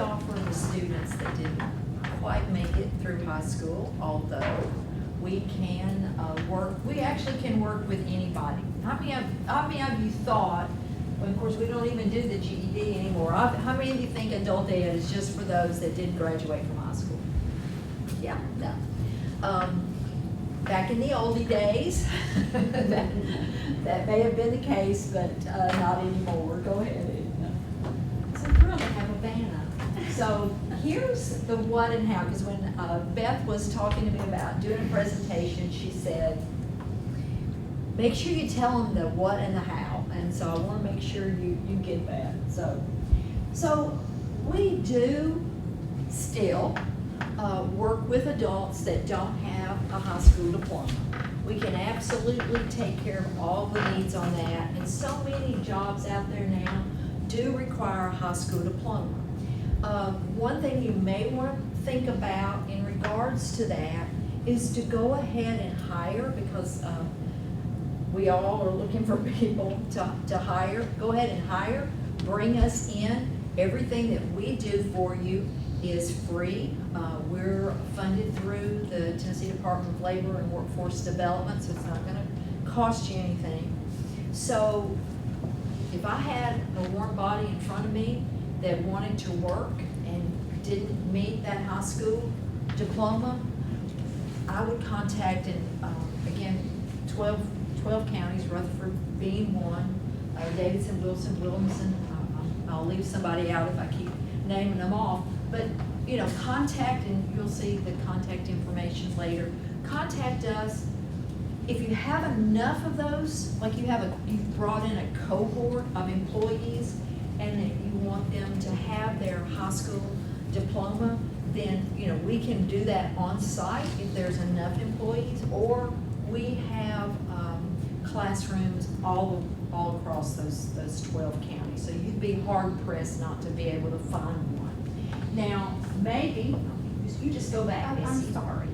offer the students that didn't quite make it through high school, although we can we actually can work with anybody. How many of you thought, well, of course, we don't even do the GED anymore. How many of you think adult ed is just for those that didn't graduate from high school? Yeah, no. Back in the oldie days, that may have been the case, but not anymore. Go ahead. It's a thrill to have a banner. So here's the what and how, because when Beth was talking to me about doing a presentation, she said, make sure you tell them the what and the how. And so I want to make sure you get that. So we do still work with adults that don't have a high school diploma. We can absolutely take care of all the needs on that. And so many jobs out there now do require a high school diploma. One thing you may want to think about in regards to that is to go ahead and hire, because we all are looking for people to hire. Go ahead and hire, bring us in. Everything that we do for you is free. We're funded through the Tennessee Department of Labor and Workforce Development, so it's not going to cost you anything. So if I had a warm body in front of me that wanted to work and didn't meet that high school diploma, I would contact, and again, 12 counties, Rutherford being one, Davidson, Wilson, Williamson. I'll leave somebody out if I keep naming them off, but you know, contact, and you'll see the contact information later. Contact us. If you have enough of those, like you've brought in a cohort of employees and that you want them to have their high school diploma, then you know, we can do that on site if there's enough employees, or we have classrooms all across those 12 counties. So you'd be hard pressed not to be able to find one. Now, maybe, you just go back. I'm sorry.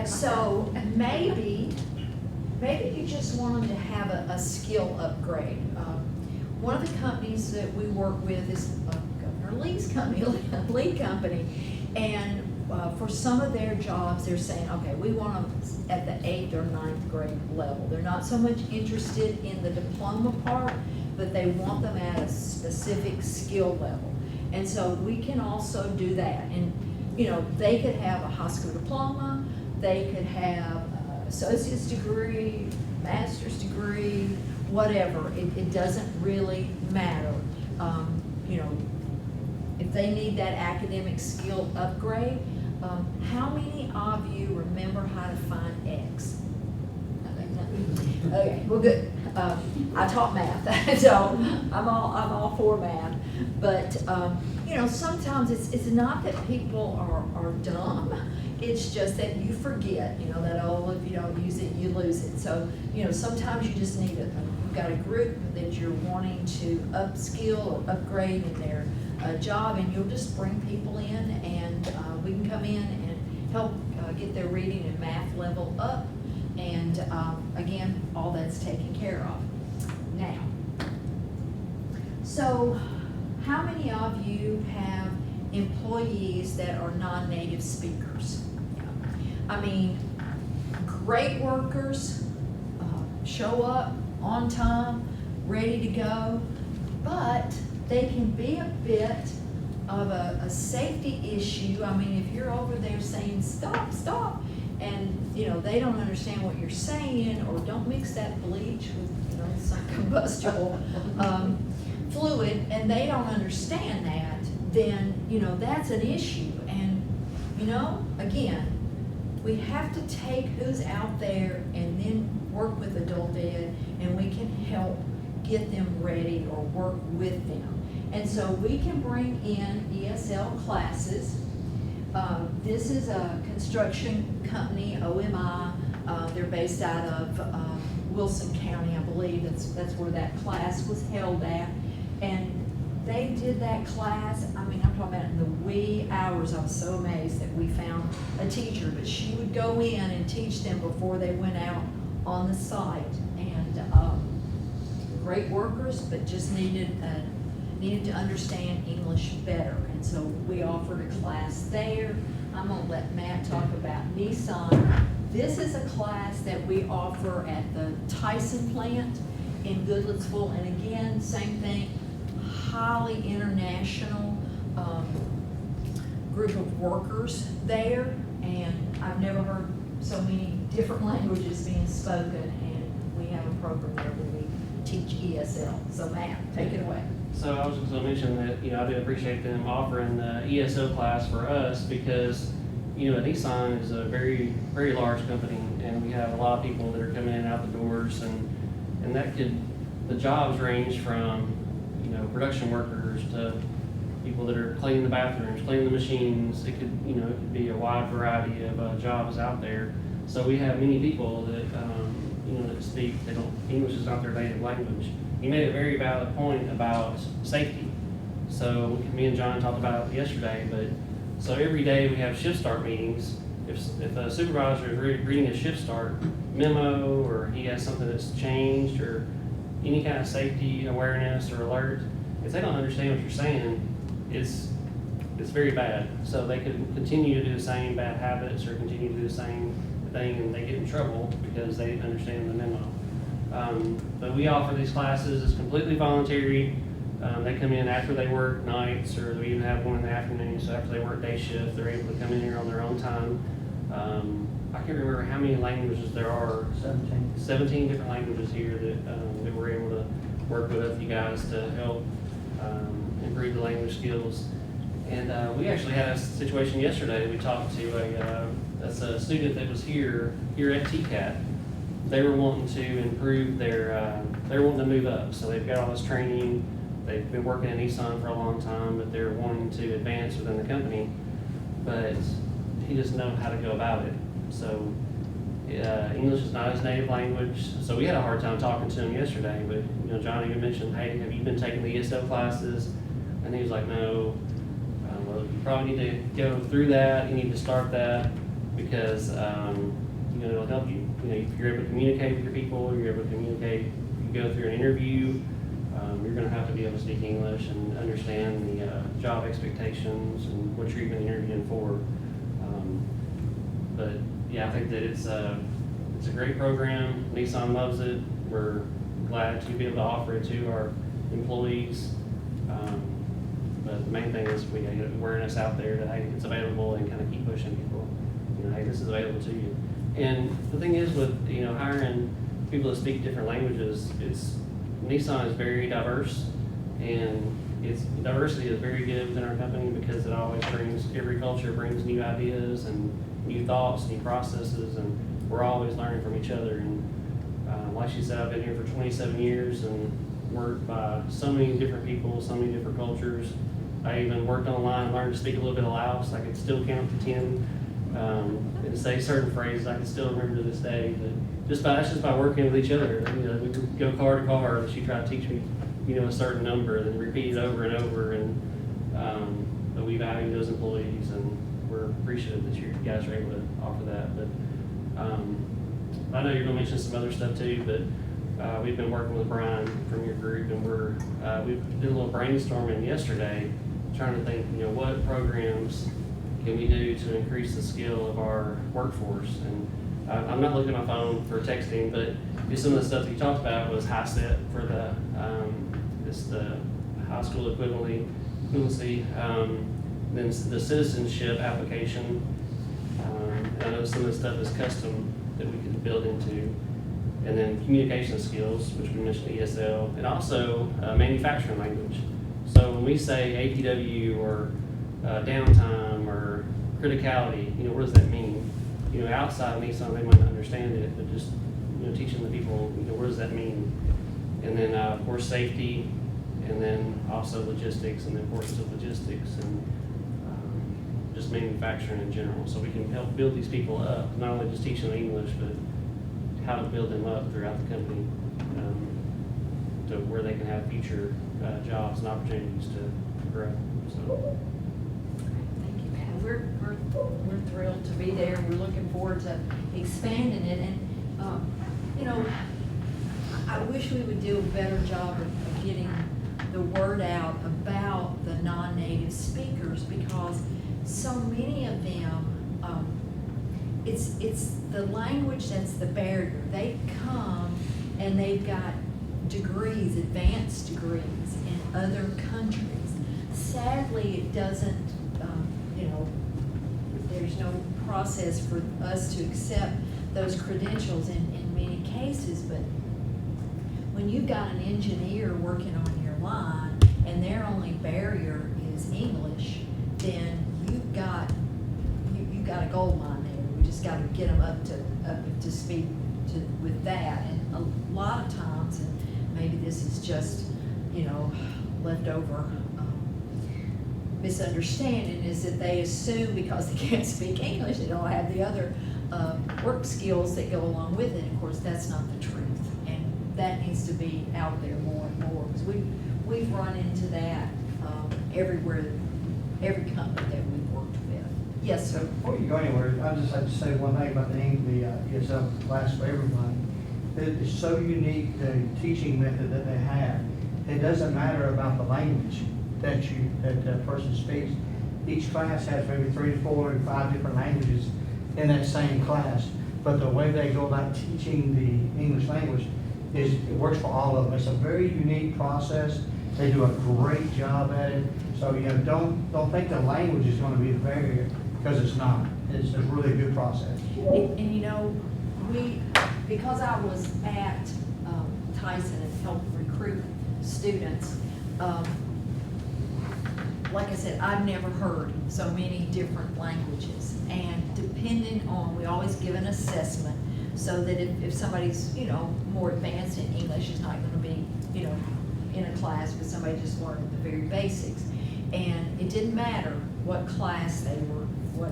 So maybe you just want them to have a skill upgrade. One of the companies that we work with is Governor Lee's company, Lee Company, and for some of their jobs, they're saying, okay, we want them at the 8th or 9th grade level. They're not so much interested in the diploma part, but they want them at a specific skill level. And so we can also do that. And you know, they could have a high school diploma, they could have an associate's degree, master's degree, whatever. It doesn't really matter. You know, if they need that academic skill upgrade, how many of you remember how to find X? Okay, well, good. I taught math, so I'm all for math. But you know, sometimes it's not that people are dumb. It's just that you forget. You know that, oh, if you don't use it, you lose it. So you know, sometimes you just need you've got a group that you're wanting to upskill or upgrade in their job, and you'll just bring people in, and we can come in and help get their reading and math level up. And again, all that's taken care of. Now, so how many of you have employees that are non-native speakers? I mean, great workers, show up on time, ready to go, but they can be a bit of a safety issue. I mean, if you're over there saying, stop, stop, and you know, they don't understand what you're saying, or don't mix that bleach with, you know, some combustible fluid, and they don't understand that, then, you know, that's an issue. And, you know, again, we have to take who's out there and then work with adult ed, and we can help get them ready or work with them. And so we can bring in ESL classes. This is a construction company, OMI. They're based out of Wilson County, I believe. That's where that class was held at. And they did that class, I mean, I'm talking about in the wee hours. I was so amazed that we found a teacher, but she would go in and teach them before they went out on the site. And great workers, but just needed needed to understand English better. And so we offered a class there. I'm gonna let Matt talk about Nissan. This is a class that we offer at the Tyson plant in Goodlettsville. And again, same thing, highly international group of workers there. And I've never heard so many different languages being spoken. And we have a program there where we teach ESL. So Matt, take it away. So I was just going to mention that, I do appreciate them offering the ESO class for us because, Nissan is a very, very large company, and we have a lot of people that are coming in and out the doors, and the jobs range from, production workers to people that are cleaning the bathrooms, cleaning the machines. It could be a wide variety of jobs out there. So we have many people that, that speak, English is not their native language. You made a very valid point about safety. So me and John talked about it yesterday, so every day we have shift start meetings. If a supervisor is reading a shift start memo, or he has something that's changed, or any kind of safety awareness or alert, if they don't understand what you're saying, it's very bad. So they could continue to do the same bad habits or continue to do the same thing, and they get in trouble because they didn't understand the memo. But we offer these classes. It's completely voluntary. They come in after they work nights, or we even have one in the afternoon. So after they work day shift, they're able to come in here on their own time. I can't remember how many languages there are. 17 different languages here that we're able to work with you guys to help improve the language skills. And we actually had a situation yesterday. We talked to a student that was here at TCAT. They were wanting to improve they were wanting to move up. So they've got all this training. They've been working at Nissan for a long time, but they're wanting to advance within the company. But he doesn't know how to go about it. So English is not his native language. So we had a hard time talking to him yesterday. But John even mentioned, hey, have you been taking the ESL classes? And he was like, no. Well, you probably need to go through that. You need to start that because it'll help you. If you're able to communicate with your people, you're able to communicate. If you go through an interview, you're going to have to be able to speak English and understand the job expectations and what you're even interviewing for. But yeah, I think that it's a great program. Nissan loves it. We're glad to be able to offer it to our employees. But the main thing is we get awareness out there that hey, it's available, and kind of keep pushing people. Hey, this is available to you. And the thing is with hiring people that speak different languages, Nissan is very diverse, and diversity is very good within our company because it always every culture brings new ideas and new thoughts, new processes, and we're always learning from each other. And like she said, I've been here for 27 years and worked by so many different people, so many different cultures. I even worked online, learned to speak a little bit of Laos. I could still count to 10 and say certain phrases I can still remember to this day. But that's just by working with each other. We could go car to car, and she tried to teach me, a certain number, then repeat it over and over. And but we value those employees, and we're appreciative that you guys are able to offer that. But I know you're going to mention some other stuff too. But we've been working with Brian from your group, and we did a little brainstorming yesterday, trying to think, what programs can we do to increase the skill of our workforce. And I'm not looking at my phone for texting, but some of the stuff that you talked about was HiSET for the high school equivalency, then the citizenship application. And I know some of the stuff is custom that we could build into. And then communication skills, which we mentioned ESL, and also manufacturing language. So when we say APW or downtime or criticality, what does that mean? Outside of Nissan, they might not understand it, but just teaching the people, what does that mean? And then of course safety, and then also logistics and the importance of logistics, and just manufacturing in general. So we can help build these people up, not only just teaching them English, but how to build them up throughout the company to where they can have future jobs and opportunities to grow. So. Thank you, Pat. We're thrilled to be there. We're looking forward to expanding it. And I wish we would do a better job of getting the word out about the non-native speakers, because so many of them, it's the language that's the barrier. They come and they've got degrees, advanced degrees in other countries. Sadly, it doesn't, there's no process for us to accept those credentials in many cases, but when you've got an engineer working on your line and their only barrier is English, then you've got a gold mine there. We just got to get them up to speed with that. And a lot of times, and maybe this is just leftover misunderstanding, is that they assume because they can't speak English, they don't have the other work skills that go along with it. Of course, that's not the truth, and that needs to be out there more and more, because we've run into that everywhere, every company that we've worked with. Yes, sir. Before you go anywhere, I'd just like to say one thing about the ESL class for everyone. It's so unique, the teaching method that they have. It doesn't matter about the language that that person speaks. Each class has maybe 3 to 4 or 5 different languages in that same class. But the way they go about teaching the English language it works for all of them. It's a very unique process. They do a great job at it. So don't think the language is going to be the barrier, because it's not. It's a really good process. And because I was at Tyson and helped recruit students, like I said, I've never heard so many different languages. And depending on, we always give an assessment so that if somebody's, more advanced in English, is not going to be, in a class with somebody just learning the very basics. And it didn't matter what class they were, what,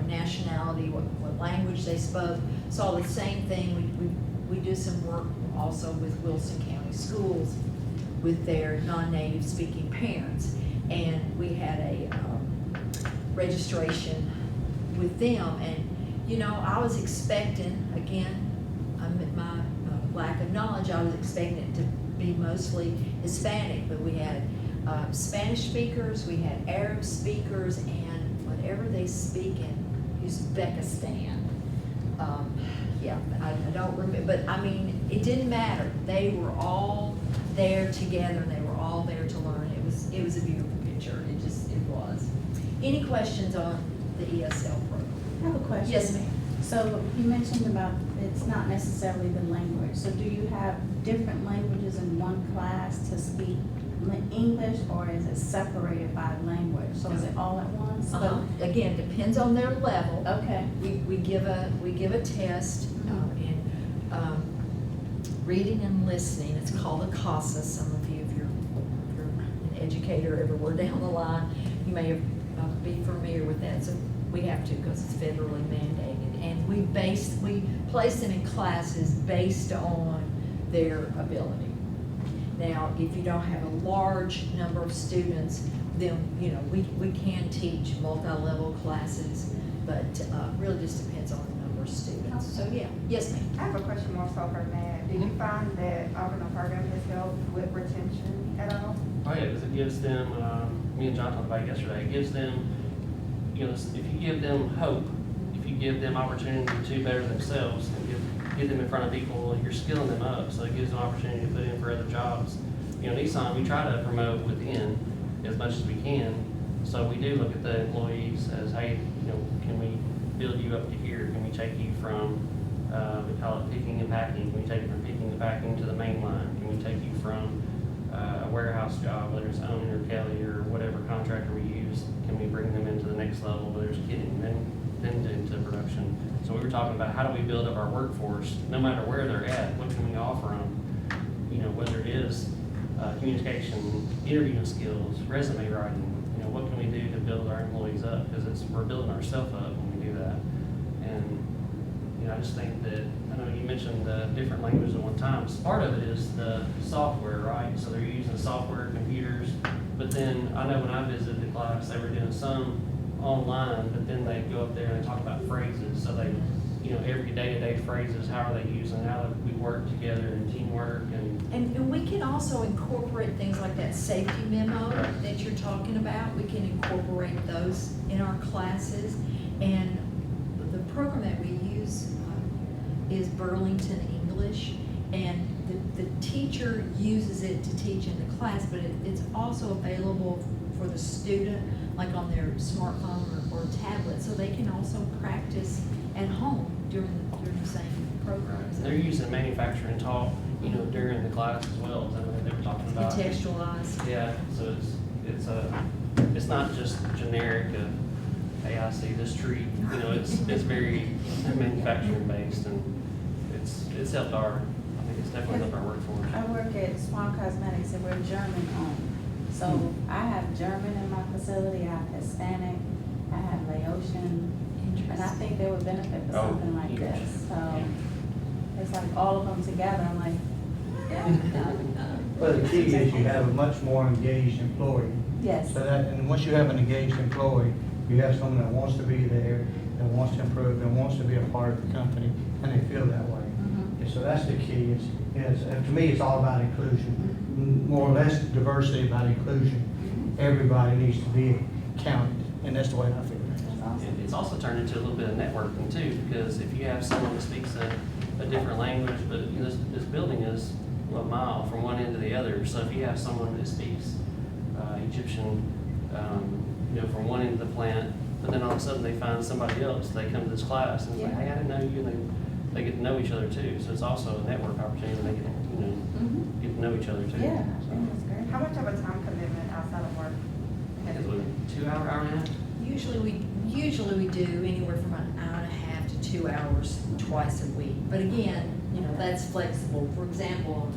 nationality, what language they spoke. Saw the same thing. We do some work also with Wilson County Schools with their non-native speaking parents. And we had a registration with them. And, I was expecting, again, my lack of knowledge, I was expecting it to be mostly Hispanic, but we had Spanish speakers, we had Arab speakers, and whatever they speak in Uzbekistan. I don't remember, but it didn't matter. They were all there together, and they were all there to learn. It was a beautiful picture. It was. Any questions on the ESL program? I have a question. Yes, ma'am. So you mentioned about it's not necessarily the language. So do you have different languages in one class to speak English, or is it separated by language? So is it all at once? Again, depends on their level. Okay. We give a test in reading and listening. It's called a CASA. Some of you, if you're an educator everywhere down the line, you may be familiar with that. So we have to, because it's federally mandated, and we place them in classes based on their ability. Now, if you don't have a large number of students, then we can teach multi-level classes, but really just depends on the number of students. So yeah, yes, ma'am. I have a question more so for Matt. Did you find that offering a program has helped with retention at all? Oh yeah, because it gives them, me and John talked about it yesterday, it gives them, if you give them hope, if you give them opportunity to better themselves, and get them in front of people, you're skilling them up, so it gives them opportunity to put in for other jobs. Nissan, we try to promote within as much as we can, so we do look at the employees as, hey, can we build you up to here? Can we take you from, we call it picking and packing, can we take you from picking and packing to the main line? Can we take you from a warehouse job, whether it's Owen or Kelly or whatever contractor we use, can we bring them into the next level, whether it's getting them into production? So we were talking about how do we build up our workforce, no matter where they're at, what can we offer them? Whether it is communication, interviewing skills, resume writing, what can we do to build our employees up? Because we're building ourselves up when we do that. And I just think that, I know you mentioned the different languages at one time. Part of it is the software, right? So they're using software, computers, but then I know when I visited the class, they were doing some online, but then they go up there and talk about phrases. So they, every day-to-day phrases, how are they using, how do we work together in teamwork And we can also incorporate things like that safety memo Right. that you're talking about. We can incorporate those in our classes. And the program that we use is Burlington English. And the teacher uses it to teach in the class, but it's also available for the student, like on their smartphone or tablet, so they can also practice at home during the same programs. they're using manufacturing talk, during the class as well, is that what they were talking about? Contextualized. Yeah, so it's not just generic, hey, I see this tree, it's very manufacturing based, and it's helped I think it's definitely helped our workforce. I work at Swan Cosmetics and we're German owned. So I have German in my facility, I have Hispanic, I have Laotian, and I think they would benefit for Oh, something like huge. this. So it's like all of them together, I'm like, But the key is you have a much more engaged employee. yes. So that, and once you have an engaged employee, you have someone that wants to be there, that wants to improve, and wants to be a part of the company, and they feel that way. Mhm. And so that's the key, to me, it's all about inclusion, more or less diversity about inclusion. Everybody needs to be counted, and that's the way I feel. That's awesome. And it's also turned into a little bit of networking too, because if you have someone that speaks a different language, but this building is a mile from one end to the other, so if you have someone that speaks Egyptian, from one end of the plant, but then all of a sudden they find somebody else, they come to this class, and it's like, Yeah. hey, I didn't know you, and they get to know each other too, so it's also a network opportunity, they Mhm. get to know each other too. Yeah, I So, think that's great. How much of a time commitment outside of work? I think it's what, 2 hour, hour and a half? Usually we do anywhere from an hour and a half to 2 hours twice a week. But again, that's flexible. For example,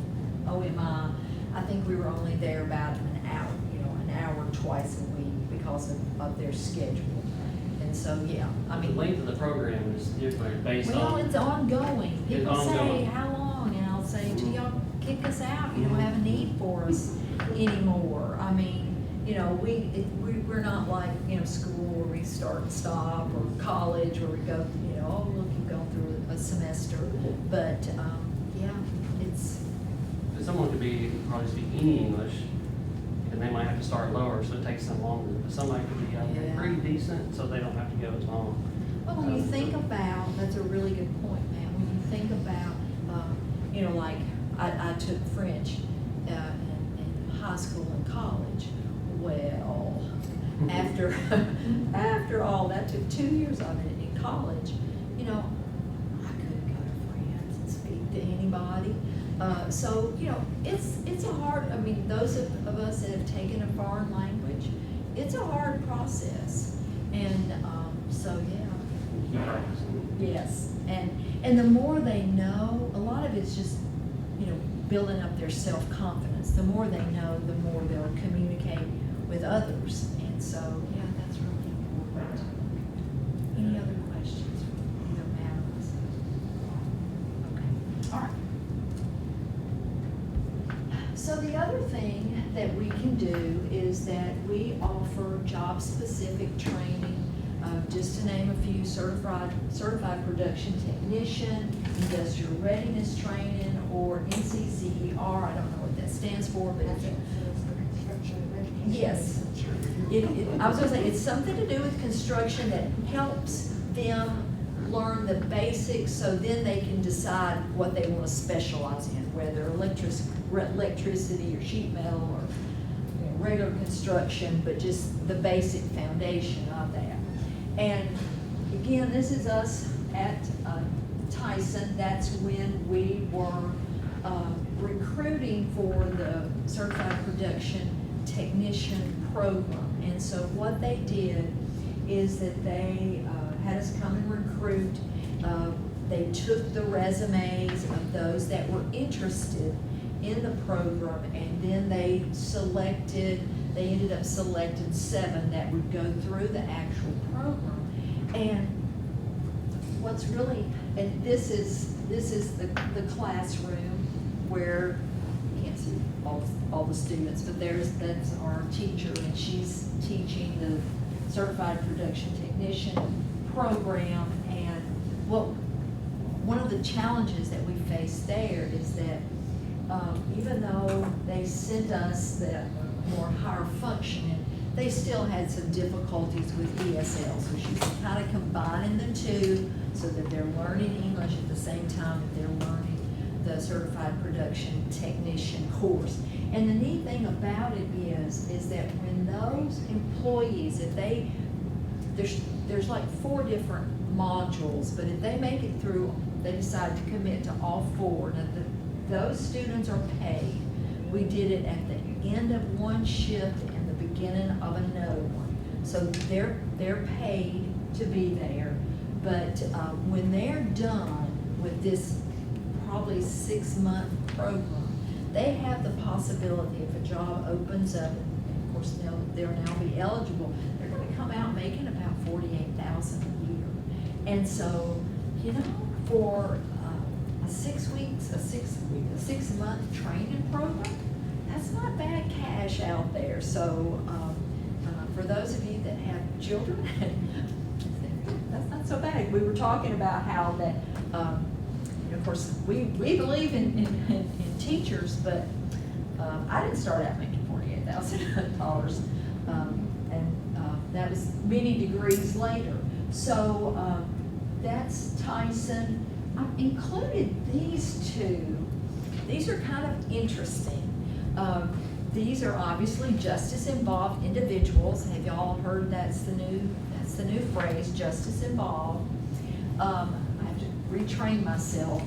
OMI, I think we were only there about an hour twice a week because of their schedule. And so, yeah, I The mean. length of the program is different based Well, on. it's ongoing. It's People say, ongoing. how long? And I'll say, till y'all kick us out, you don't have a need for us anymore. I mean, we're not like, school where we start and stop, or college where we go, oh, look, you've gone through a semester. But, yeah, it's, If someone could probably speak any English, and they might have to start lower, so it takes them longer. But somebody could be Yeah. pretty decent, so they don't have to go as long. well, when you think about, that's a really good point, man. When you think about, like, I took French in high school and college. Well, after all that, took 2 years of it in college, I couldn't go to France and speak to anybody. So, it's a hard, I mean, those of us that have taken a foreign language, it's a hard process. And, so, yeah. Keep practicing. Yes, and the more they know, a lot of it's just, building up their self-confidence. The more they know, the more they'll communicate with others. And so, yeah, that's really important. Any other questions from either Matt or myself? Okay, all right. So the other thing that we can do is that we offer job-specific training. Just to name a few, certified production technician, industrial readiness training, or NCCER. I don't know what that stands for, but it's yes. I was gonna say, it's something to do with construction that helps them learn the basics, so then they can decide what they want to specialize in, whether electricity or sheet metal or regular construction, but just the basic foundation of that. And again, this is us at Tyson. That's when we were recruiting for the Certified Production Technician program. And so what they did is that they had us come and recruit. They took the resumes of those that were interested in the program, and then they ended up selecting 7 that would go through the actual program. And what's really, and this is the classroom where, you can't see all the students, but that's our teacher, and she's teaching the Certified Production Technician program. And what one of the challenges that we face there is that even though they sent us the more higher functioning, they still had some difficulties with ESL. So she's kind of combining the two so that they're learning English at the same time that they're learning the Certified Production Technician course. And the neat thing about it is that when those employees, if they, there's like 4 different modules, but if they make it through, they decide to commit to all 4. Now, those students are paid. We did it at the end of one shift and the beginning of another one. So they're paid to be there, but when they're done with this probably 6-month program, they have the possibility, if a job opens up, and of course they'll now be eligible, they're going to come out making about $48,000 a year. And so, you know, for a 6-month training program, that's not bad cash out there. So for those of you that have children, that's not so bad. We were talking about how that, of course, we believe in teachers, but I didn't start out making $48,000, and that was many degrees later. So that's Tyson. I've included these 2. These are kind of interesting. These are obviously justice-involved individuals. Have y'all heard that's the new phrase, justice involved? I have to retrain myself.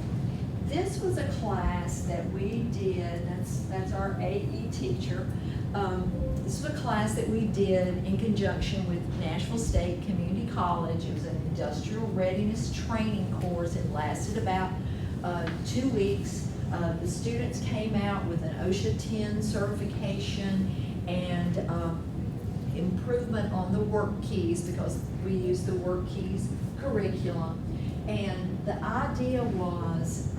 This was a class that we did, that's our AE teacher. This was a class that we did in conjunction with Nashville State Community College. It was an industrial readiness training course. It lasted about 2 weeks. The students came out with an OSHA 10 certification and improvement on the work keys, because we use the work keys curriculum. And the idea was,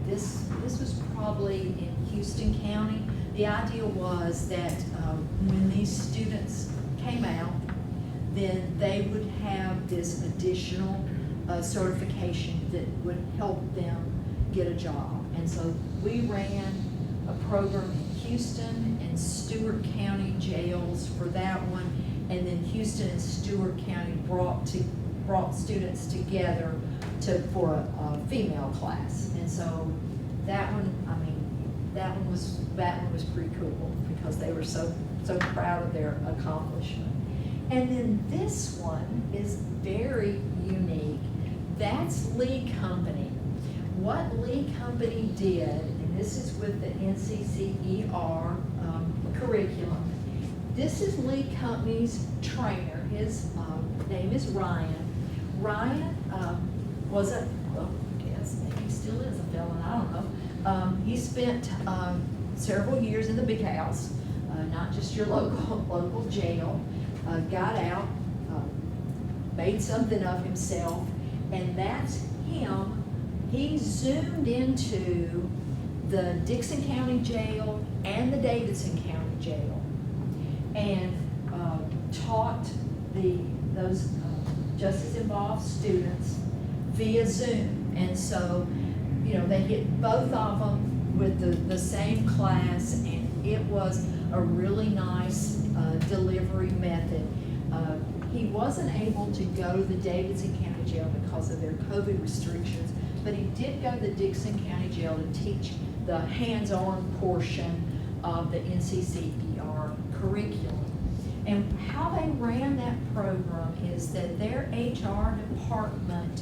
this was probably in Houston County. The idea was that when these students came out, then they would have this additional certification that would help them get a job. And so we ran a program in Houston and Stewart County jails for that one, and then Houston and Stewart County brought students together for a female class. And so that one, that one was pretty cool because they were so proud of their accomplishment. And then this one is very unique. That's Lee Company. What Lee Company did, and this is with the NCCER curriculum, this is Lee Company's trainer. His name is Ryan. Ryan was I guess maybe he still is a felon, I don't know. He spent several years in the big house, not just your local jail, got out, made something of himself, and that's him. He zoomed into the Dixon County Jail and the Davidson County Jail and taught those justice-involved students via Zoom. And so, you know, they hit both of them with the same class, and it was a really nice delivery method. He wasn't able to go to the Davidson County Jail because of their COVID restrictions, but he did go to the Dixon County Jail to teach the hands-on portion of the NCCER curriculum. And how they ran that program is that their HR department,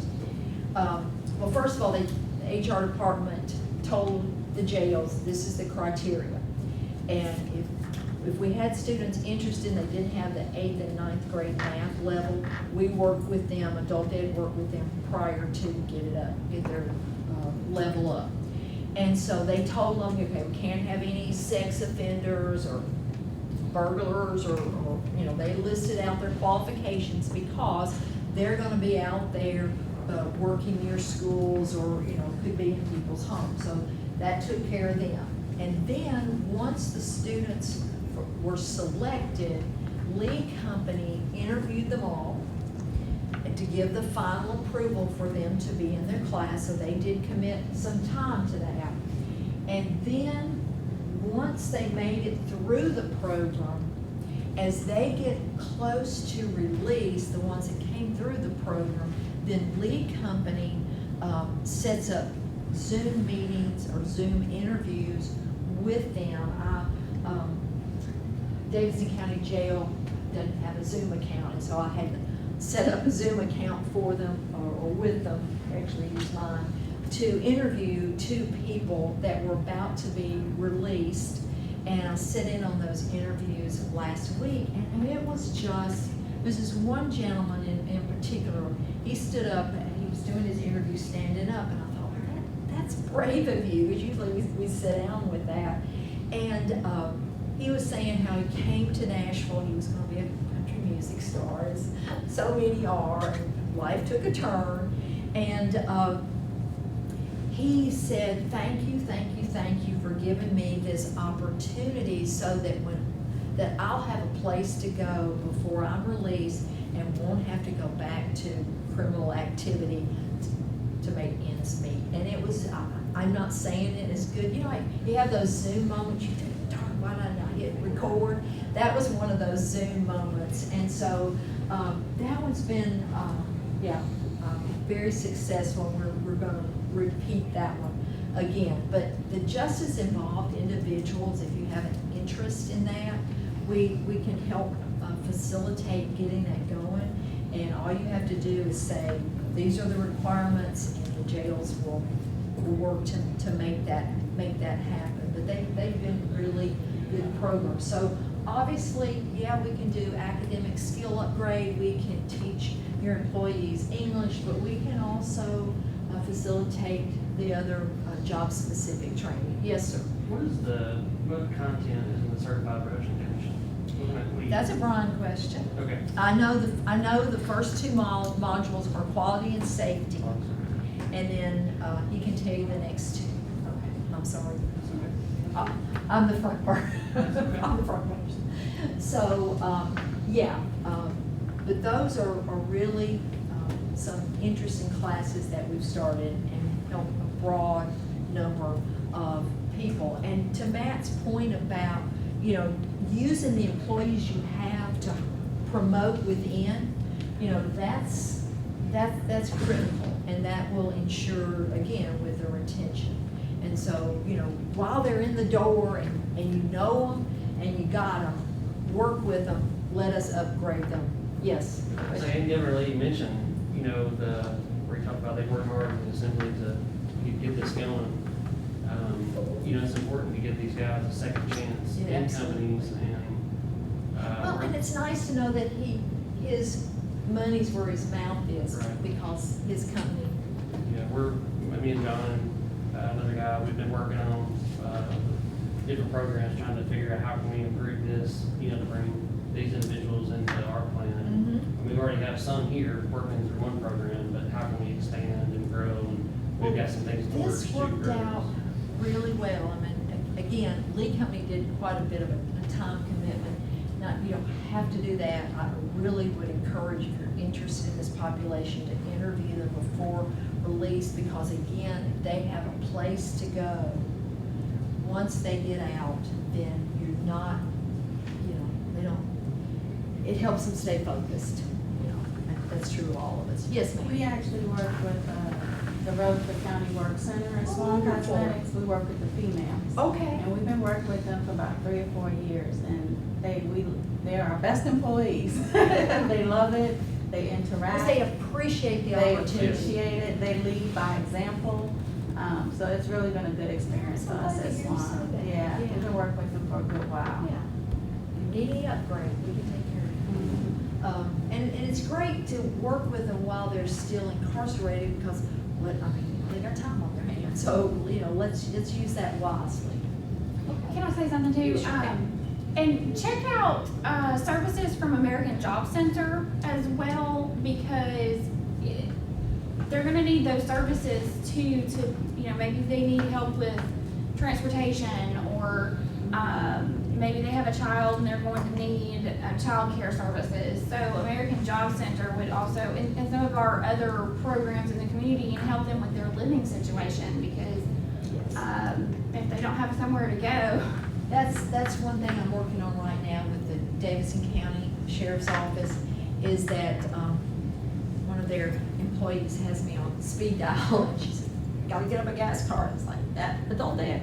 well, first of all, the HR department told the jails, this is the criteria. And if we had students interested and they didn't have the 8th and 9th grade math level, we worked with them, adult ed worked with them prior to get their level up. And so they told them, okay, we can't have any sex offenders or burglars or you know, they listed out their qualifications because they're gonna be out there working near schools or, you know, could be in people's homes. So that took care of them. And then once the students were selected, Lee Company interviewed them all to give the final approval for them to be in their class, so they did commit some time to that. And then, once they made it through the program, as they get close to release, the ones that came through the program, then Lee Company sets up Zoom meetings or Zoom interviews with them. Davidson County Jail doesn't have a Zoom account, and so I had to set up a Zoom account for them, or with them, actually use mine, to interview 2 people that were about to be released. And I sat in on those interviews last week, and I mean, it was this one gentleman in particular, he stood up and he was doing his interview standing up, and I thought, that's brave of you, because usually we sit down with that. And he was saying how he came to Nashville, he was going to be a country music star, as so many are, and life took a turn. And he said, thank you for giving me this opportunity, so that I'll have a place to go before I'm released and won't have to go back to criminal activity to make ends meet. And it was, I'm not saying it is good. You know, like, you have those Zoom moments, you think, darn, why did I not hit record? That was one of those Zoom moments. And so that one's been, very successful. We're going to repeat that one again. But the justice involved individuals, if you have an interest in that, we can help facilitate getting that going. And all you have to do is say, these are the requirements, and the jails will work to make that happen. But they've been really good programs. So obviously, yeah, we can do academic skill upgrade, we can teach your employees English, but we can also facilitate the other job-specific training. Yes, sir. What content is in the Certified Production Commission? That's a Brian question. Okay. I know the first 2 modules are quality and safety, and then he can tell you the next 2. Okay. I'm sorry. That's okay. I'm the front part. That's okay. I'm the front person. So, but those are really some interesting classes that we've started and help a broad number of people. And to Matt's point about, using the employees you have to promote within, that's critical, and that will ensure, again, with their retention. And so, while they're in the door and you know them and you got them, work with them, let us upgrade them. Yes? So, and Lee mentioned, where you talk about they work hard and simply to get this going. It's important to give these guys a second chance Yeah, in absolutely. companies, and Well, and it's nice to know that his money's where his mouth is, Right. because his company. me and John and another guy, we've been working on different programs, trying to figure out how can we improve this, to bring these individuals into our plan. We already have some here working through one program, but how can we expand and grow? And we've got some things to work This to worked grow. out really well. I mean, again, Lee Company did quite a bit of a time commitment. Now, you don't have to do that. I really would encourage, if you're interested in this population, to interview them before release, because again, if they have a place to go, once they get out, then you're not, they don't, it helps them stay focused, and that's true of all of us. Yes, ma'am? We actually work with the Rutherford County Work Center in Swan Wonderful. Cosmetics. We work with the females. Okay. And we've been working with them for about 3 or 4 years, and they're our best employees. They love it, they interact. Because they appreciate the They opportunity. appreciate it, they lead by example. So it's really been a good experience for us I'm glad at to hear you say Swan. that. Yeah, Yeah. we've been working with them for a good while. Yeah. If you need any upgrade, we can take care of it. And it's great to work with them while they're still incarcerated, because, they got time on their hands. So, let's use that wisely. Can I say something too? Sure can. And check out services from American Job Center as well, because they're gonna need those services too, to, maybe they need help with transportation, or maybe they have a child and they're going to need child care services. So American Job Center would also, and some of our other programs in the community and help them with their living situation, because, if they don't have somewhere to go. That's one thing I'm working on right now with the Davidson County Sheriff's Office, is that, one of their employees has me on speed dial, and she said, gotta get up a gas card. It's like, that, but don't do it.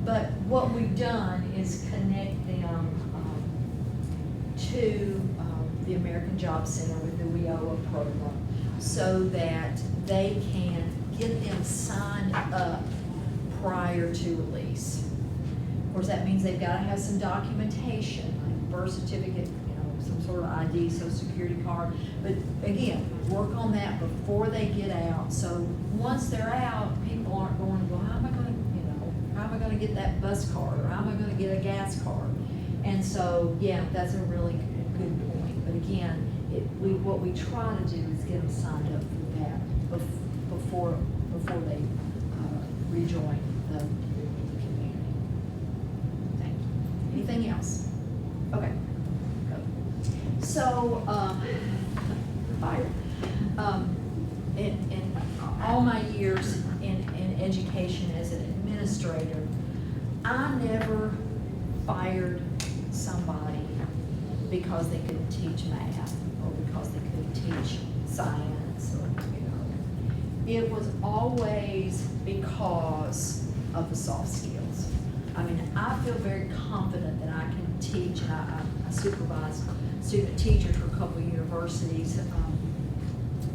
But what we've done is connect them, to, the American Job Center with the WIOA program, so that they can get them signed up prior to release. Of course, that means they've gotta have some documentation, like birth certificate, some sort of ID, social security card. But again, work on that before they get out, so once they're out, people aren't going, well, how am I gonna get that bus card, or how am I gonna get a gas card? And so, yeah, that's a really good point. But again, what we try to do is get them signed up for that before they rejoin the community. Thank you. Anything else? Okay. So, fire. In all my years in education as an administrator, I never fired somebody because they couldn't teach math, or because they couldn't teach science, or, It was always because of the soft skills. I mean, I feel very confident that I can teach, and I supervised student teachers for a couple of universities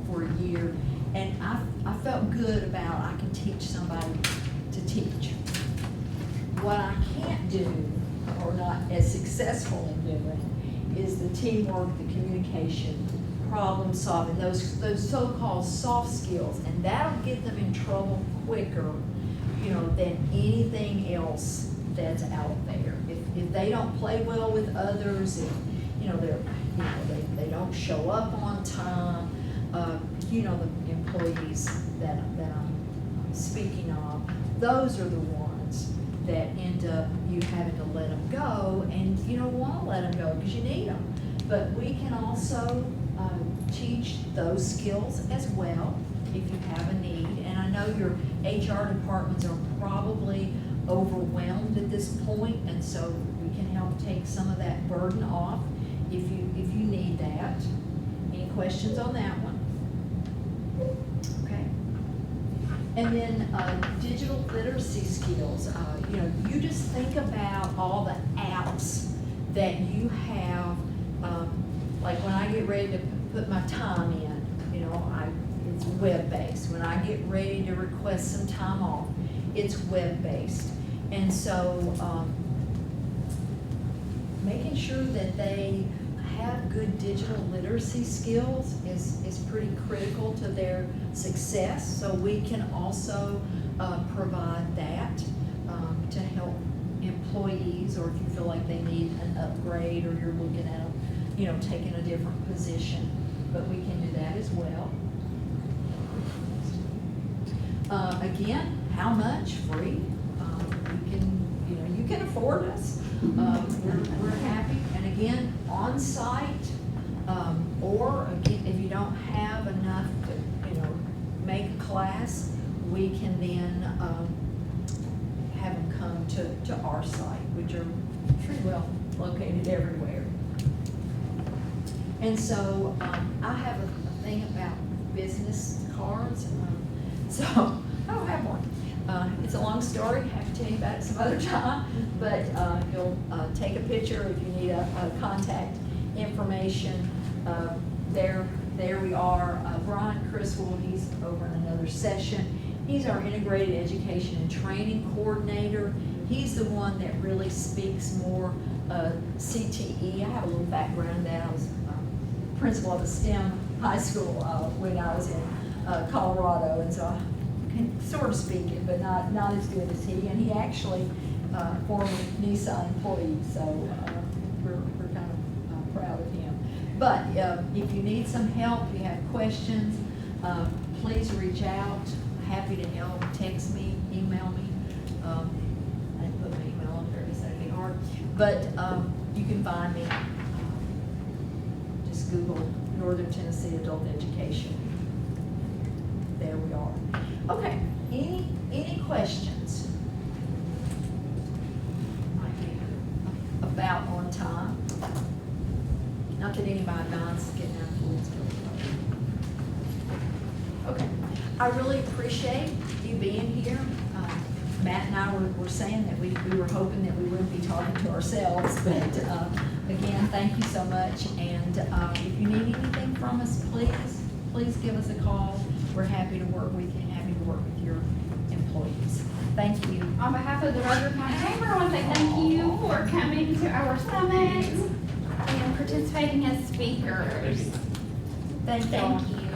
for a year, and I felt good about I can teach somebody to teach. What I can't do, or not as successful in doing, is the teamwork, the communication, problem solving, those so-called soft skills, and that'll get them in trouble quicker, than anything else that's out there. If they don't play well with others, if they don't show up on time, the employees that I'm speaking of, those are the ones that end up you having to let them go, and you don't want to let them go because you need them. But we can also teach those skills as well if you have a need. And I know your HR departments are probably overwhelmed at this point, and so we can help take some of that burden off if you need that. Any questions on that one? Okay. And then digital literacy skills. You just think about all the apps that you have. Like when I get ready to put my time in, it's web-based. When I get ready to request some time off, it's web-based. And so making sure that they have good digital literacy skills is pretty critical to their success. So we can also provide that to help employees, or if you feel like they need an upgrade, or you're looking at them, taking a different position. But we can do that as well. Again, how much? Free. You can afford us. We're happy. And again, on site, or again, if you don't have enough to, make a class, we can then have them come to our site, which are pretty well located everywhere. And so I have a thing about business cards. So I don't have one. It's a long story. I have to tell you about it some other time. But you'll take a picture if you need a contact information. There we are. Brian Criswell, he's over in another session. He's our integrated education and training coordinator. He's the one that really speaks more CTE. I have a little background in that. I was principal of a STEM high school when I was in Colorado, and so I can sort of speak it, but not as good as he. And he actually former Nissan employee, so we're kind of proud of him. But if you need some help, if you have questions, please reach out. Happy to help. Text me, email me. I didn't put my email up there, so it'd be hard. But you can find me. Just Google Northern Tennessee Adult Education. there we are. Okay, any questions? About on time? Not that anybody minds getting out of Fools Okay, I really appreciate you being here. Matt and I were saying that we were hoping that we wouldn't be talking to ourselves, but again, thank you so much. And if you need anything from us, please give us a call. We're happy to work with you and happy to work with your employees. Thank you. On behalf of the Rutherford County Chamber, I want to say thank you for coming to our summit and participating as speakers. Thank you. Thank you.